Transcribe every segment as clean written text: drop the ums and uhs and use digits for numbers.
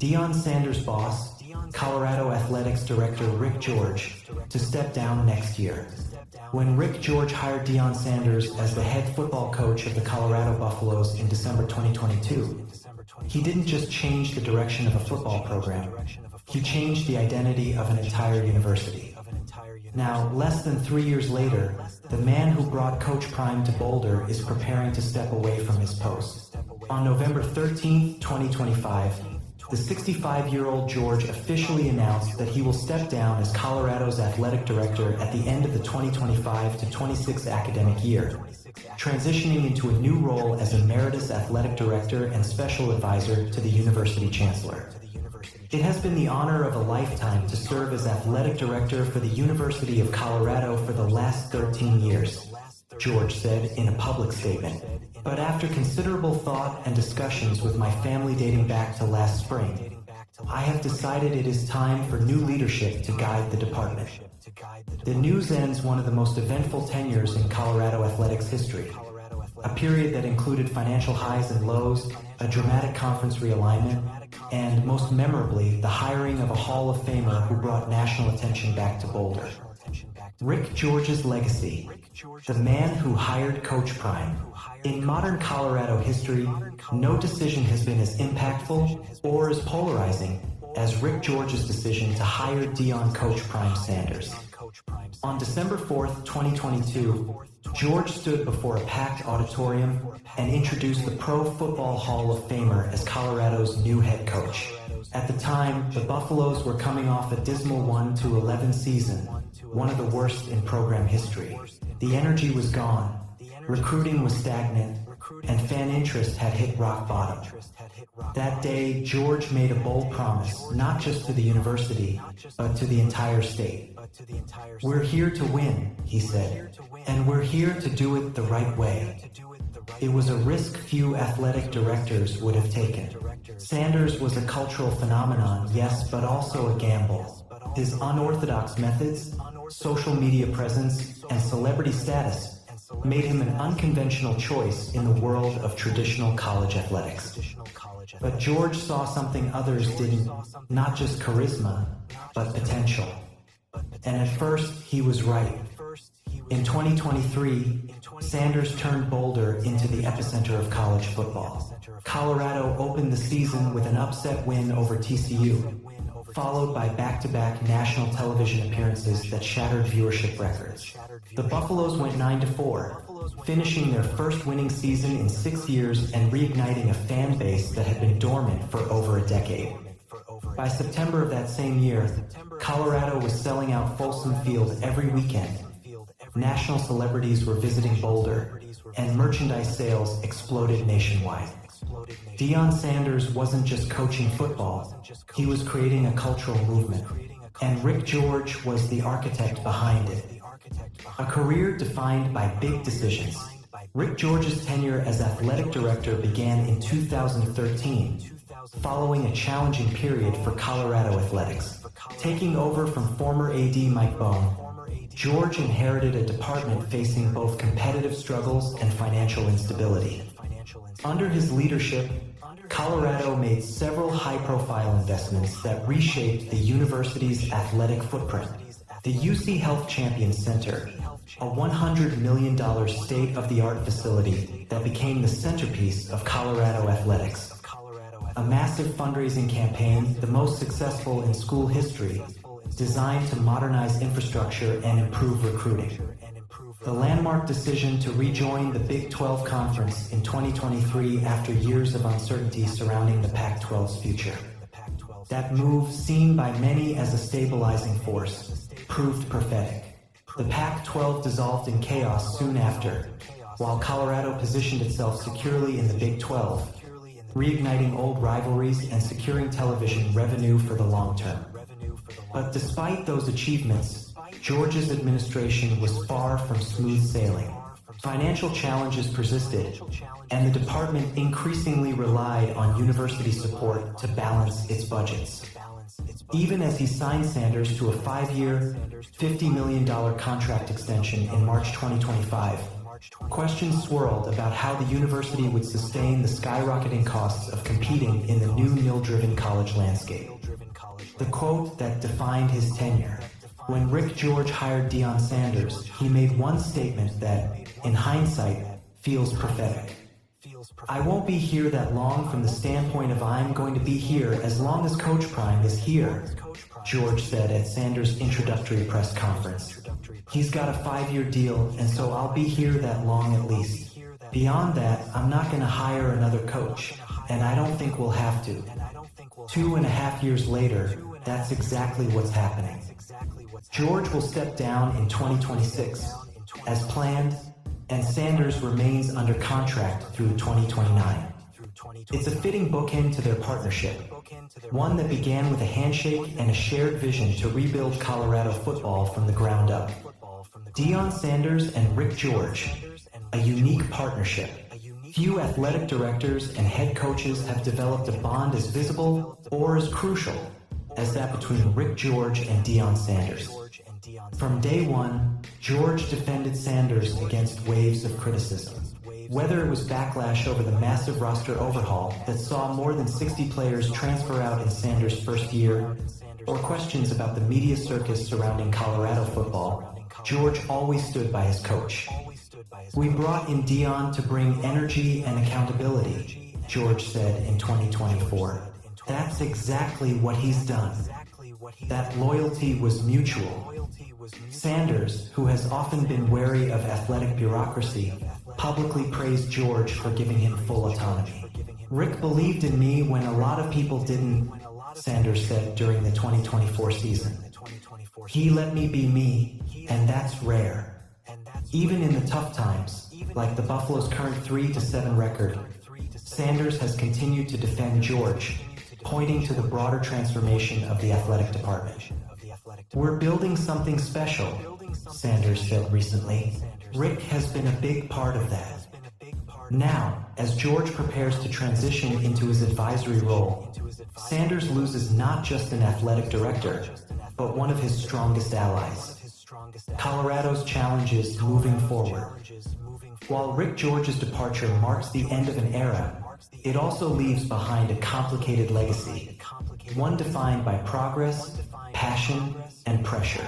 Deion Sanders' boss, Colorado Athletics Director Rick George, to step down next year. When Rick George hired Deion Sanders as the head football coach of the Colorado Buffaloes in December 2022, he didn't just change the direction of a football program, he changed the identity of an entire university. Now, less than 3 years later, the man who brought Coach Prime to Boulder is preparing to step away from his post. On November 13, 2025, the 65-year-old George officially announced that he will step down as Colorado's athletic director at the end of the 2025-26 academic year, transitioning into a new role as Emeritus Athletic Director and Special Advisor to the University Chancellor. It has been the honor of a lifetime to serve as Athletic Director for the University of Colorado for the last 13 years, George said in a public statement. But after considerable thought and discussions with my family dating back to last spring, I have decided it is time for new leadership to guide the department. The news ends one of the most eventful tenures in Colorado athletics history, a period that included financial highs and lows, a dramatic conference realignment, and most memorably, the hiring of a Hall of Famer who brought national attention back to Boulder. Rick George's legacy, the man who hired Coach Prime. In modern Colorado history, no decision has been as impactful or as polarizing as Rick George's decision to hire Deion Coach Prime Sanders. On December 4th, 2022, George stood before a packed auditorium and introduced the Pro Football Hall of Famer as Colorado's new head coach. At the time, the Buffaloes were coming off a dismal 1-11 season, one of the worst in program history. The energy was gone, recruiting was stagnant, and fan interest had hit rock bottom. That day, George made a bold promise, not just to the university, but to the entire state. "We're here to win," he said, "and we're here to do it the right way." It was a risk few athletic directors would have taken. Sanders was a cultural phenomenon, yes, but also a gamble. His unorthodox methods, social media presence, and celebrity status made him an unconventional choice in the world of traditional college athletics. But George saw something others didn't, not just charisma, but potential. And at first, he was right. In 2023, Sanders turned Boulder into the epicenter of college football. Colorado opened the season with an upset win over TCU, followed by back-to-back national television appearances that shattered viewership records. The Buffaloes went 9-4, finishing their first winning season in 6 years and reigniting a fan base that had been dormant for over a decade. By September of that same year, Colorado was selling out Folsom Field every weekend. National celebrities were visiting Boulder, and merchandise sales exploded nationwide. Deion Sanders wasn't just coaching football, he was creating a cultural movement, and Rick George was the architect behind it. A career defined by big decisions. Rick George's tenure as athletic director began in 2013, following a challenging period for Colorado athletics. Taking over from former AD Mike Bohn, George inherited a department facing both competitive struggles and financial instability. Under his leadership, Colorado made several high-profile investments that reshaped the university's athletic footprint. The UC Health Champions Center, a $100 million state-of-the-art facility that became the centerpiece of Colorado athletics. A massive fundraising campaign, the most successful in school history, designed to modernize infrastructure and improve recruiting. The landmark decision to rejoin the Big 12 Conference in 2023 after years of uncertainty surrounding the Pac-12's future. That move, seen by many as a stabilizing force, proved prophetic. The Pac-12 dissolved in chaos soon after, while Colorado positioned itself securely in the Big 12, reigniting old rivalries and securing television revenue for the long term. But despite those achievements, George's administration was far from smooth sailing. Financial challenges persisted, and the department increasingly relied on university support to balance its budgets. Even as he signed Sanders to a 5-year, $50 million contract extension in March 2025, Questions swirled about how the university would sustain the skyrocketing costs of competing in the new nil-driven college landscape. The quote that defined his tenure: when Rick George hired Deion Sanders, he made one statement that, in hindsight, feels prophetic. "I won't be here that long from the standpoint of I'm going to be here as long as Coach Prime is here," George said at Sanders' introductory press conference. "He's got a 5-year deal, and so I'll be here that long at least. Beyond that, I'm not going to hire another coach, and I don't think we'll have to." 2.5 years later, that's exactly what's happening. George will step down in 2026, as planned, and Sanders remains under contract through 2029. It's a fitting bookend to their partnership, one that began with a handshake and a shared vision to rebuild Colorado football from the ground up. Deion Sanders and Rick George, a unique partnership. Few athletic directors and head coaches have developed a bond as visible or as crucial as that between Rick George and Deion Sanders. From day one, George defended Sanders against waves of criticism. Whether it was backlash over the massive roster overhaul that saw more than 60 players transfer out in Sanders' first year, or questions about the media circus surrounding Colorado football, George always stood by his coach. "We brought in Deion to bring energy and accountability," George said in 2024. "That's exactly what he's done. That loyalty was mutual." Sanders, who has often been wary of athletic bureaucracy, publicly praised George for giving him full autonomy. "Rick believed in me when a lot of people didn't," Sanders said during the 2024 season. "He let me be me, and that's rare." Even in the tough times, like the Buffalo's current 3-7 record, Sanders has continued to defend George, pointing to the broader transformation of the athletic department. "We're building something special," Sanders said recently. "Rick has been a big part of that." Now, as George prepares to transition into his advisory role, Sanders loses not just an athletic director, but one of his strongest allies. Colorado's challenges moving forward. While Rick George's departure marks the end of an era, it also leaves behind a complicated legacy, one defined by progress, passion, and pressure.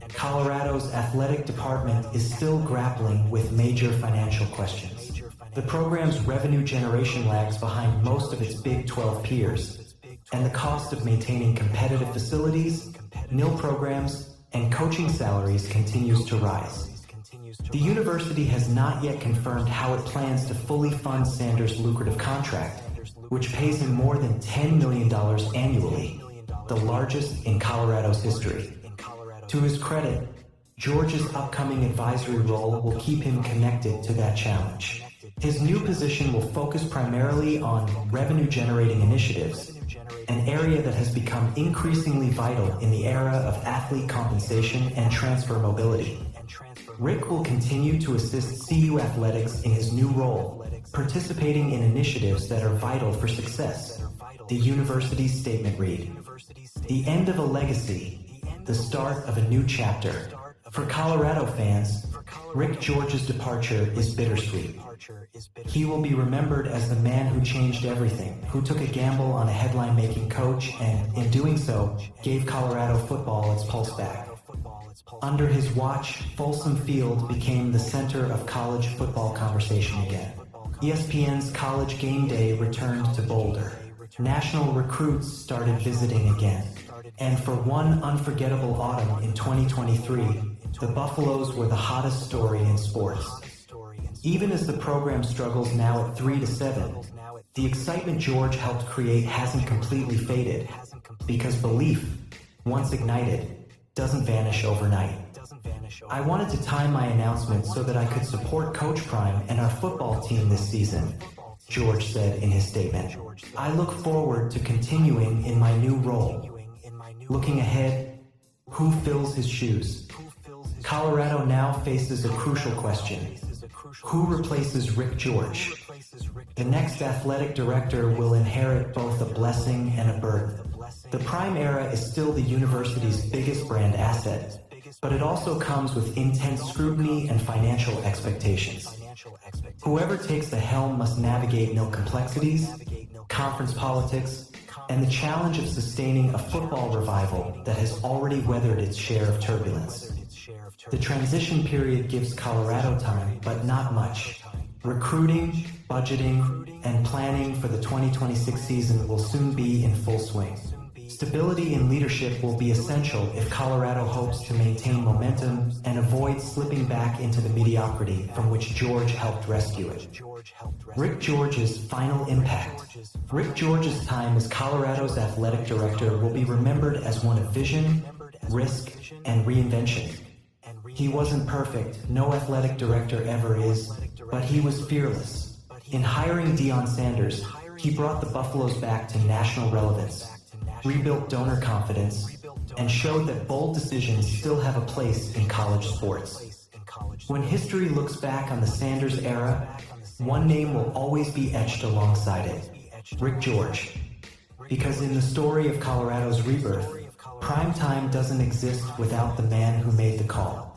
Colorado's athletic department is still grappling with major financial questions. The program's revenue generation lags behind most of its Big 12 peers, and the cost of maintaining competitive facilities, nil programs, and coaching salaries continues to rise. The university has not yet confirmed how it plans to fully fund Sanders' lucrative contract, which pays him more than $10 million annually, the largest in Colorado's history. To his credit, George's upcoming advisory role will keep him connected to that challenge. His new position will focus primarily on revenue-generating initiatives, an area that has become increasingly vital in the era of athlete compensation and transfer mobility. Rick will continue to assist CU athletics in his new role, participating in initiatives that are vital for success. The university's statement read, "The end of a legacy, the start of a new chapter." For Colorado fans, Rick George's departure is bittersweet. He will be remembered as the man who changed everything, who took a gamble on a headline-making coach and, in doing so, gave Colorado football its pulse back. Under his watch, Folsom Field became the center of college football conversation again. ESPN's College Game Day returned to Boulder. National recruits started visiting again. And for one unforgettable autumn in 2023, the Buffaloes were the hottest story in sports. Even as the program struggles now at 3-7, the excitement George helped create hasn't completely faded, because belief, once ignited, doesn't vanish overnight. "I wanted to time my announcement so that I could support Coach Prime and our football team this season," George said in his statement. "I look forward to continuing in my new role." Looking ahead, who fills his shoes? Colorado now faces a crucial question. Who replaces Rick George? The next athletic director will inherit both a blessing and a burden. The Prime era is still the university's biggest brand asset, but it also comes with intense scrutiny and financial expectations. Whoever takes the helm must navigate no complexities, conference politics, and the challenge of sustaining a football revival that has already weathered its share of turbulence. The transition period gives Colorado time, but not much. Recruiting, budgeting, and planning for the 2026 season will soon be in full swing. Stability in leadership will be essential if Colorado hopes to maintain momentum and avoid slipping back into the mediocrity from which George helped rescue it. Rick George's final impact. Rick George's time as Colorado's athletic director will be remembered as one of vision, risk, and reinvention. He wasn't perfect, no athletic director ever is, but he was fearless. In hiring Deion Sanders, he brought the Buffaloes back to national relevance, rebuilt donor confidence, and showed that bold decisions still have a place in college sports. When history looks back on the Sanders era, one name will always be etched alongside it: Rick George. Because in the story of Colorado's rebirth, prime time doesn't exist without the man who made the call.